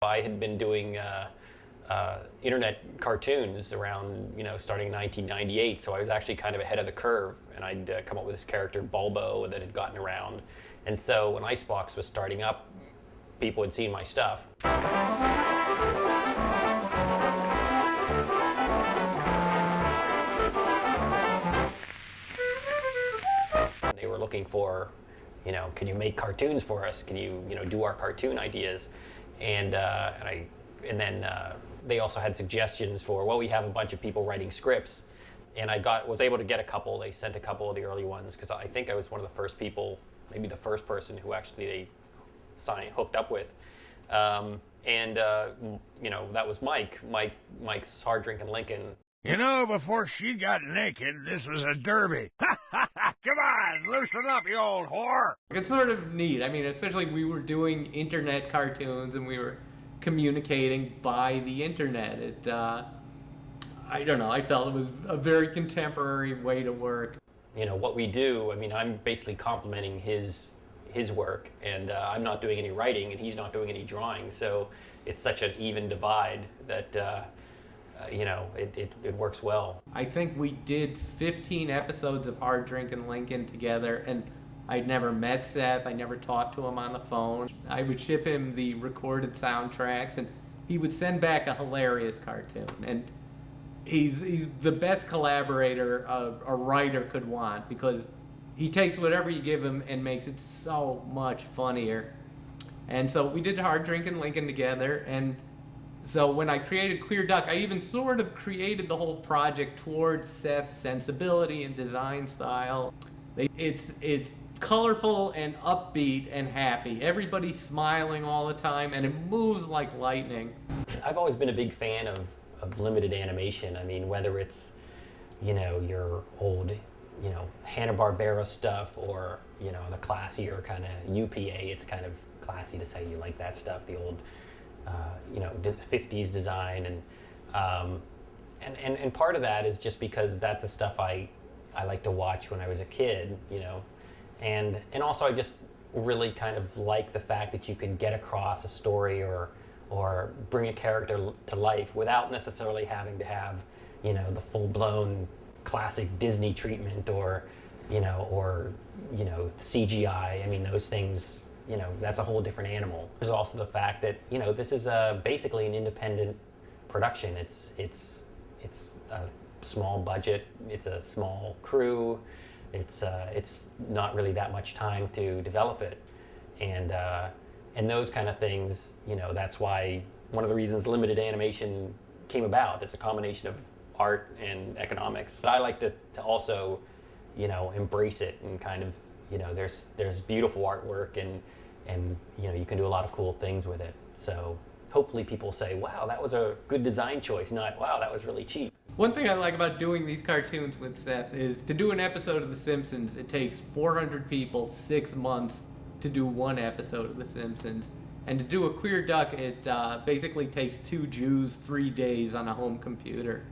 I had been doing internet cartoons around, starting in 1998, so I was actually kind of ahead of the curve, and I'd come up with this character, Bulbo, that had gotten around. And so when Icebox was starting up, people had seen my stuff. And they were looking for, can you make cartoons for us? Can you, do our cartoon ideas? And then they also had suggestions for, well, we have a bunch of people writing scripts, and was able to get a couple. They sent a couple of the early ones because I think I was one of the first people, maybe the first person who actually they hooked up with, that was Mike's Hard Drinkin' Lincoln. Before she got naked, this was a derby. Come on, loosen up, you old whore. It's sort of neat. I mean, especially we were doing internet cartoons and we were communicating by the internet. I don't know, I felt it was a very contemporary way to work. What we do, I'm basically complementing his work, and I'm not doing any writing and he's not doing any drawing, so it's such an even divide that it works well. I think we did 15 episodes of Hard Drinkin' Lincoln together, and I'd never met Seth, I never talked to him on the phone. I would ship him the recorded soundtracks, and he would send back a hilarious cartoon. And he's the best collaborator a writer could want, because he takes whatever you give him and makes it so much funnier. And so we did Hard Drinkin' Lincoln together, and so when I created Queer Duck, I even sort of created the whole project towards Seth's sensibility and design style. It's colorful and upbeat and happy. Everybody's smiling all the time, and it moves like lightning. I've always been a big fan of limited animation. Whether it's, your old, Hanna-Barbera stuff, or, the classier kind of UPA. It's kind of classy to say you like that stuff, the old 50s design, and part of that is just because that's the stuff I like to watch when I was a kid, and also I just really kind of like the fact that you can get across a story or bring a character to life without necessarily having to have the full-blown classic Disney treatment or CGI. Those things, that's a whole different animal. There's also the fact that, this is basically an independent production. It's a small budget, it's a small crew, it's not really that much time to develop it. And those kind of things, that's why one of the reasons limited animation came about. It's a combination of art and economics. But I like to also, embrace it and kind of, there's beautiful artwork and you can do a lot of cool things with it. So hopefully people say, wow, that was a good design choice, not, wow, that was really cheap. One thing I like about doing these cartoons with Seth is to do an episode of The Simpsons, it takes 400 people 6 months to do one episode of The Simpsons. And to do a Queer Duck, it basically takes 2 Jews 3 days on a home computer.